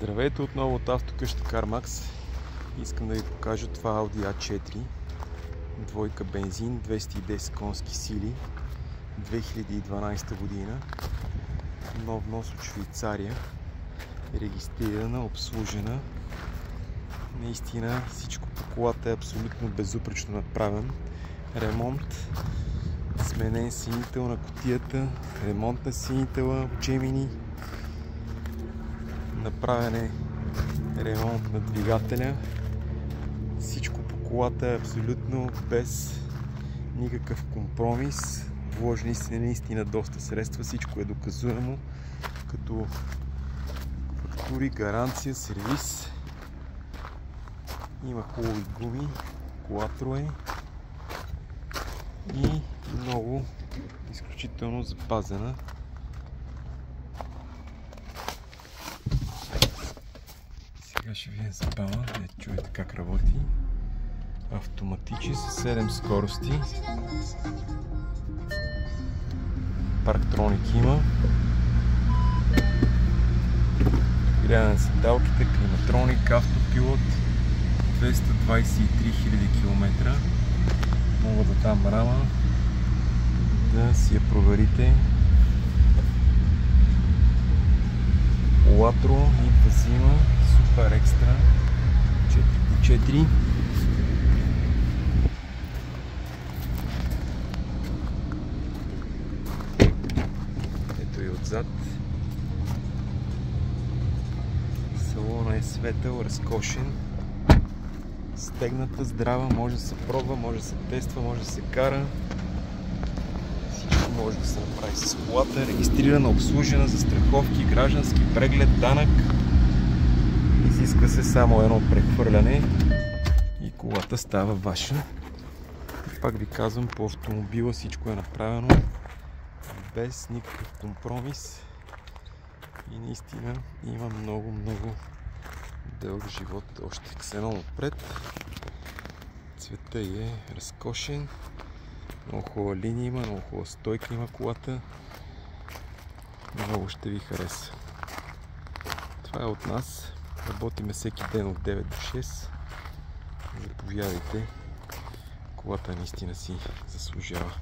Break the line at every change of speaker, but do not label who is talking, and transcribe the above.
Здравейте отново от автокъща CarMax. Искам да ви покажа това Audi A4, двойка бензин, 210 конски сили, 2012 година, нов внос от Швейцария, регистрирана, обслужена. Наистина всичко по колата е абсолютно безупречно направен. Ремонт, сменен синител на кутията, ремонт на синитела, Gemini. Направен е ремонт на двигателя. Всичко по колата е абсолютно без никакъв компромис. Вложени са наистина доста средства. Всичко е доказуемо, като фактури, гаранция, сервис. Има хубави гуми, колатро е и много изключително запазена. Сега ще ви запала, да чуете как работи. Автоматичен с 7 скорости. Парктроник има. Гледане на седалките, климатроник, автопилот. 223 000 км. Мога да дам рама, да си я проверите. Колатро идва зима, супер екстра, 4x4. Ето и отзад. Салона е светъл, разкошен. Стегната, здрава, може да се пробва, може да се тества, може да се кара. Всичко може да се направи с колата. Регистрирана, обслужена, застраховки, граждански преглед, данък. Изисква се само едно прехвърляне и колата става ваша. И пак ви казвам, по автомобила всичко е направено без никакъв компромис и наистина има много дълъг живот още. Ксенон отпред. Цветът е разкошен. Много хубава линия има, много хубава стойка има колата. Много ще ви хареса. Това е от нас. Работиме всеки ден от 9 до 6. Заповядайте. Колата наистина си заслужава.